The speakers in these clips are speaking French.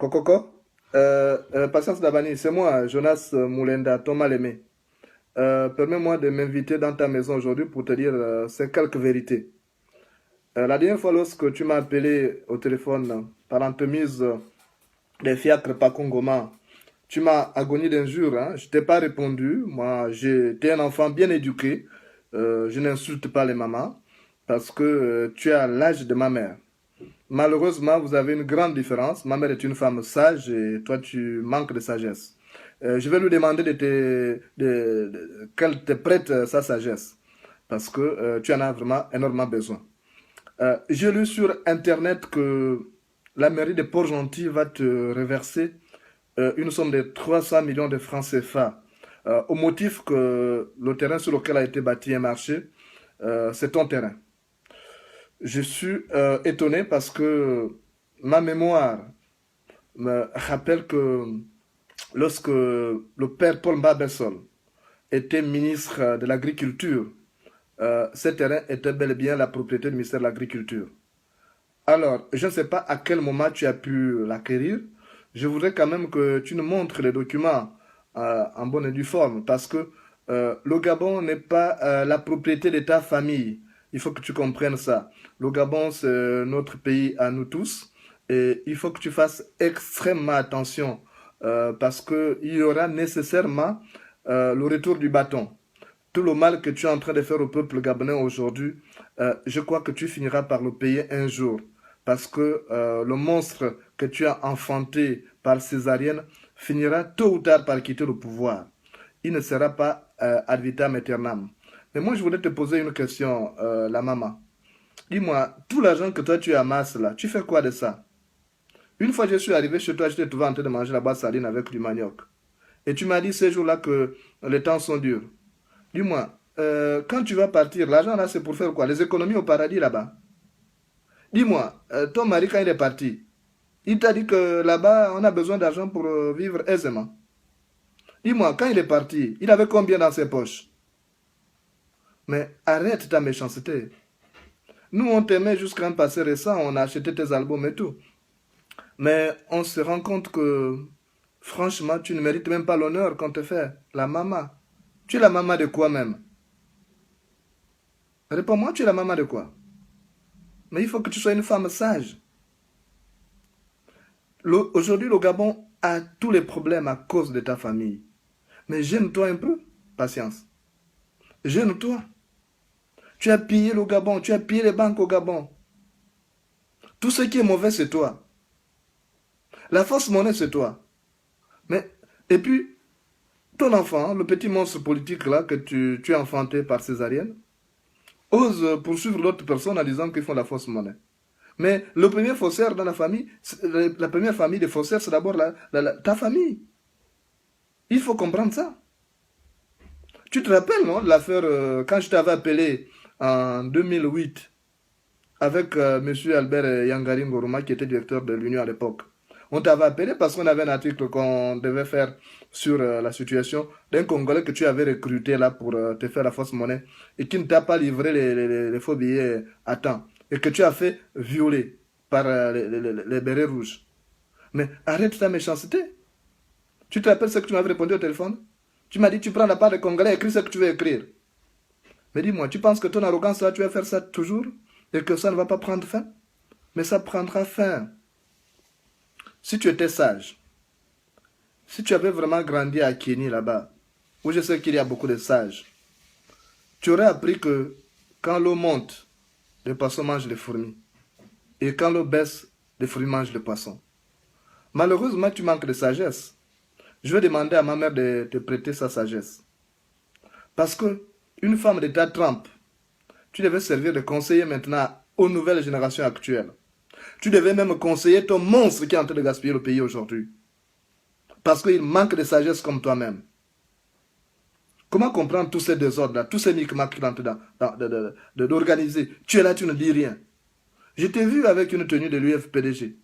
Kokoko, Patience Dabani, c'est moi, Jonas Moulenda, Thomas Lemé. Permets-moi de m'inviter dans ta maison aujourd'hui pour te dire ces quelques vérités. La dernière fois, lorsque tu m'as appelé au téléphone par l'entremise des fiacres Pakongoma, tu m'as agoni d'injures, hein. Je t'ai pas répondu. Moi, j'étais un enfant bien éduqué. Je n'insulte pas les mamans parce que tu as l'âge de ma mère. Malheureusement, vous avez une grande différence. Ma mère est une femme sage et toi, tu manques de sagesse. Je vais lui demander qu'elle te prête sa sagesse parce que tu en as vraiment énormément besoin. J'ai lu sur Internet que la mairie de Port-Gentil va te reverser une somme de 300 millions de francs CFA au motif que le terrain sur lequel a été bâti un marché, c'est ton terrain. Je suis étonné parce que ma mémoire me rappelle que lorsque le père Paul Mbabessol était ministre de l'Agriculture, ce terrain était bel et bien la propriété du ministère de l'Agriculture. Alors, je ne sais pas à quel moment tu as pu l'acquérir. Je voudrais quand même que tu nous montres les documents en bonne et due forme parce que le Gabon n'est pas la propriété de ta famille. Il faut que tu comprennes ça. Le Gabon, c'est notre pays à nous tous et il faut que tu fasses extrêmement attention parce qu'il y aura nécessairement le retour du bâton. Tout le mal que tu es en train de faire au peuple gabonais aujourd'hui, je crois que tu finiras par le payer un jour. Parce que le monstre que tu as enfanté par césarienne finira tôt ou tard par quitter le pouvoir. Il ne sera pas ad vitam aeternam. Mais moi, je voulais te poser une question, la maman. Dis-moi, tout l'argent que toi tu amasses là, tu fais quoi de ça? Une fois que je suis arrivé chez toi, je t'ai trouvé en train de manger la boîte saline avec du manioc. Et tu m'as dit ces jours-là que les temps sont durs. Dis-moi, quand tu vas partir, l'argent là, c'est pour faire quoi? Les économies au paradis là-bas. Dis-moi, ton mari, quand il est parti, il t'a dit que là-bas, on a besoin d'argent pour vivre aisément. Dis-moi, quand il est parti, il avait combien dans ses poches? Mais arrête ta méchanceté. Nous, on t'aimait jusqu'à un passé récent, on a acheté tes albums et tout. Mais on se rend compte que, franchement, tu ne mérites même pas l'honneur qu'on te fait. La maman. Tu es la maman de quoi même? Réponds-moi, tu es la maman de quoi? Mais il faut que tu sois une femme sage. Aujourd'hui, le Gabon a tous les problèmes à cause de ta famille. Mais gêne-toi un peu, patience. Gêne-toi. Tu as pillé le Gabon, tu as pillé les banques au Gabon. Tout ce qui est mauvais, c'est toi. La fausse monnaie, c'est toi. Mais, et puis, ton enfant, le petit monstre politique là que tu as enfanté par césarienne, ose poursuivre l'autre personne en disant qu'ils font la fausse monnaie. Mais le premier faussaire dans la famille, la première famille des faussaires, c'est d'abord ta famille. Il faut comprendre ça. Tu te rappelles, non, de l'affaire quand je t'avais appelé en 2008 avec M. Albert Yangarin Goruma qui était directeur de l'Union à l'époque. On t'avait appelé parce qu'on avait un article qu'on devait faire sur la situation d'un Congolais que tu avais recruté là pour te faire la fausse monnaie et qui ne t'a pas livré les faux billets à temps et que tu as fait violer par les bérets rouges. Mais arrête ta méchanceté. Tu te rappelles ce que tu m'avais répondu au téléphone? Tu m'as dit tu prends la part des Congolais, écris ce que tu veux écrire. Mais dis-moi, tu penses que ton arrogance là, tu vas faire ça toujours et que ça ne va pas prendre fin? Mais ça prendra fin. Si tu étais sage, si tu avais vraiment grandi à Kenya là-bas, où je sais qu'il y a beaucoup de sages, tu aurais appris que quand l'eau monte, les poissons mangent les fourmis. Et quand l'eau baisse, les fourmis mangent les poissons. Malheureusement, tu manques de sagesse. Je vais demander à ma mère de te prêter sa sagesse. Parce que une femme de ta trempe, tu devais servir de conseiller maintenant aux nouvelles générations actuelles. Tu devais même conseiller ton monstre qui est en train de gaspiller le pays aujourd'hui. Parce qu'il manque de sagesse comme toi-même. Comment comprendre tous ces désordres-là, tous ces micmacs qui sont en train d'organiser? Tu es là, tu ne dis rien. Je t'ai vu avec une tenue de l'UFPDG.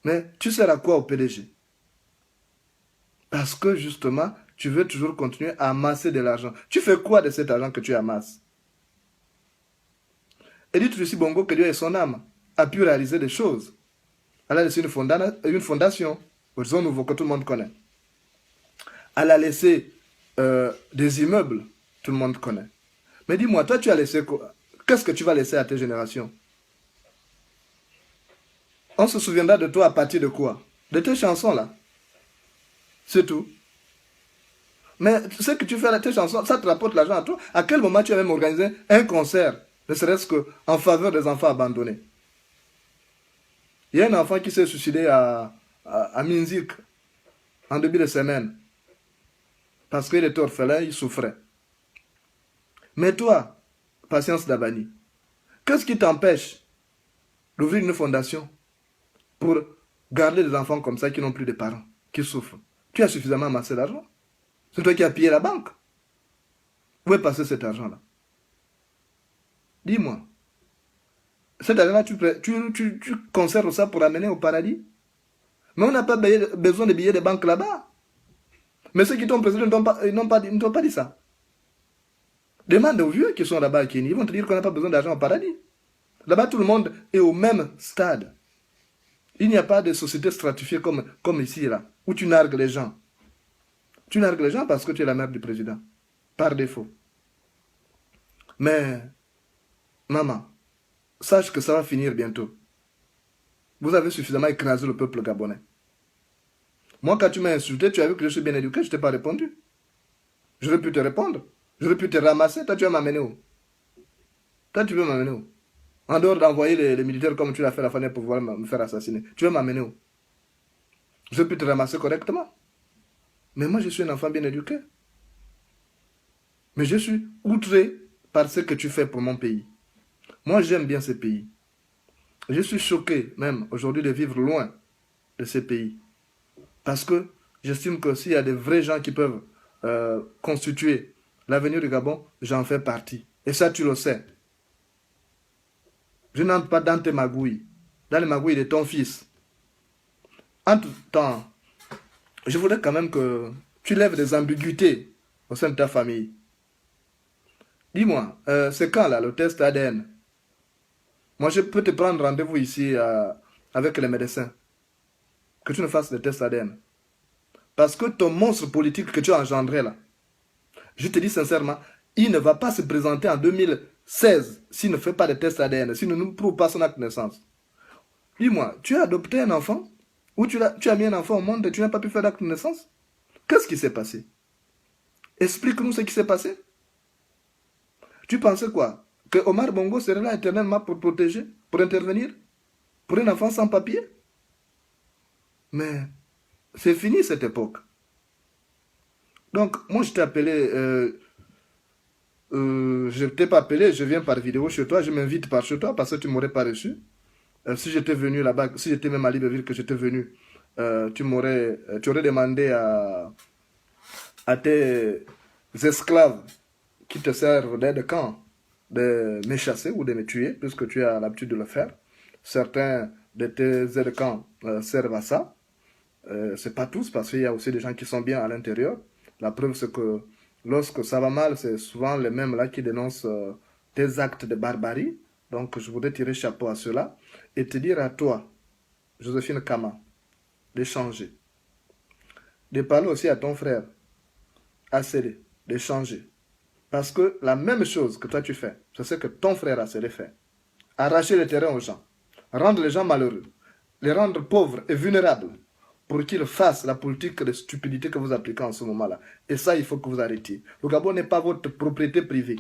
Mais tu sers à quoi au PDG? Parce que justement, tu veux toujours continuer à amasser de l'argent. Tu fais quoi de cet argent que tu amasses? Edith Lucie Bongo, que Dieu ait son âme, a pu réaliser des choses. Elle a laissé une fondation, Horizon Nouveau, que tout le monde connaît. Elle a laissé des immeubles, tout le monde connaît. Mais dis-moi, toi, tu as laissé quoi? Qu'est-ce que tu vas laisser à tes générations? On se souviendra de toi à partir de quoi? De tes chansons, là. C'est tout. Mais ce que tu fais à tes chansons, ça te rapporte l'argent à toi. À quel moment tu as même organisé un concert, ne serait-ce qu'en faveur des enfants abandonnés? Il y a un enfant qui s'est suicidé à Minzik en début de semaine. Parce qu'il était orphelin, il souffrait. Mais toi, Patience Dabani, qu'est-ce qui t'empêche d'ouvrir une fondation pour garder des enfants comme ça qui n'ont plus de parents, qui souffrent? Tu as suffisamment amassé d'argent. C'est toi qui as pillé la banque. Où est passé cet argent-là? Dis-moi. Cet argent-là, tu conserves ça pour amener au paradis? Mais on n'a pas besoin de billets de banque là-bas. Mais ceux qui t'ont présenté ne t'ont pas dit ça. Demande aux vieux qui sont là-bas à Kenya, ils vont te dire qu'on n'a pas besoin d'argent au paradis. Là-bas, tout le monde est au même stade. Il n'y a pas de société stratifiée comme ici, là, où tu nargues les gens. Tu nargues les gens parce que tu es la mère du président, par défaut. Mais, maman, sache que ça va finir bientôt. Vous avez suffisamment écrasé le peuple gabonais. Moi, quand tu m'as insulté, tu as vu que je suis bien éduqué, je ne t'ai pas répondu. J'aurais pu te répondre. J'aurais pu te ramasser. Toi, tu vas m'amener où? Toi, tu veux m'amener où? En dehors d'envoyer les militaires comme tu l'as fait la fois dernière pour pouvoir me faire assassiner. Tu veux m'amener où? Je peux te ramasser correctement. Mais moi, je suis un enfant bien éduqué. Mais je suis outré par ce que tu fais pour mon pays. Moi, j'aime bien ce pays. Je suis choqué, même aujourd'hui, de vivre loin de ce pays. Parce que j'estime que s'il y a des vrais gens qui peuvent constituer l'avenir du Gabon, j'en fais partie. Et ça, tu le sais. Je n'entre pas dans tes magouilles, dans les magouilles de ton fils. Entre-temps, je voudrais quand même que tu lèves des ambiguïtés au sein de ta famille. Dis-moi, c'est quand là le test ADN? Moi, je peux te prendre rendez-vous ici avec les médecins. Que tu ne fasses le test ADN. Parce que ton monstre politique que tu as engendré là, je te dis sincèrement, il ne va pas se présenter en 2016 s'il ne fait pas de test ADN, s'il ne nous prouve pas son acte de naissance. Dis-moi, tu as adopté un enfant? Ou tu as mis un enfant au monde et tu n'as pas pu faire l'acte de naissance? Qu'est-ce qui s'est passé? Explique-nous ce qui s'est passé. Tu pensais quoi? Que Omar Bongo serait là éternellement pour protéger, pour intervenir? Pour un enfant sans papier? Mais c'est fini cette époque. Donc, moi je t'ai appelé, je ne t'ai pas appelé, je viens par vidéo chez toi, je m'invite par chez toi parce que tu ne m'aurais pas reçu. Si j'étais venu là-bas, si j'étais même à Libreville que j'étais venu, tu aurais demandé à tes esclaves qui te servent d'aide-camp de me chasser ou de me tuer, puisque tu as l'habitude de le faire. Certains de tes aides-camps servent à ça. C'est pas tous, parce qu'il y a aussi des gens qui sont bien à l'intérieur. La preuve, c'est que lorsque ça va mal, c'est souvent les mêmes là qui dénoncent tes actes de barbarie. Donc, je voudrais tirer chapeau à cela et te dire à toi, Joséphine Kama, de changer. De parler aussi à ton frère, Assélé, de changer. Parce que la même chose que toi tu fais, c'est ce que ton frère Assélé fait. Arracher le terrain aux gens, rendre les gens malheureux, les rendre pauvres et vulnérables, pour qu'ils fassent la politique de stupidité que vous appliquez en ce moment-là. Et ça, il faut que vous arrêtiez. Le Gabon n'est pas votre propriété privée.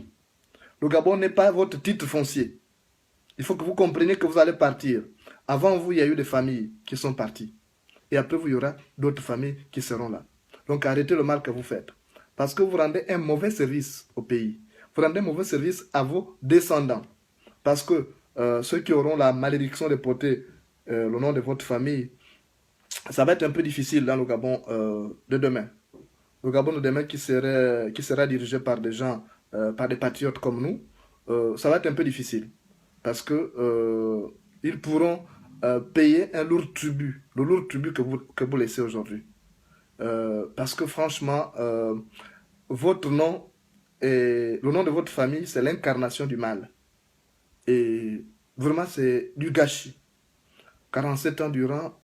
Le Gabon n'est pas votre titre foncier. Il faut que vous compreniez que vous allez partir. Avant vous, il y a eu des familles qui sont parties. Et après vous, il y aura d'autres familles qui seront là. Donc arrêtez le mal que vous faites. Parce que vous rendez un mauvais service au pays. Vous rendez un mauvais service à vos descendants. Parce que ceux qui auront la malédiction de porter le nom de votre famille, ça va être un peu difficile dans le Gabon de demain. Le Gabon de demain qui sera dirigé par des gens, par des patriotes comme nous, ça va être un peu difficile. Parce que ils pourront payer un lourd tribut, le lourd tribut que vous laissez aujourd'hui. Parce que franchement, votre nom et le nom de votre famille, c'est l'incarnation du mal. Et vraiment, c'est du gâchis. 47 ans durant,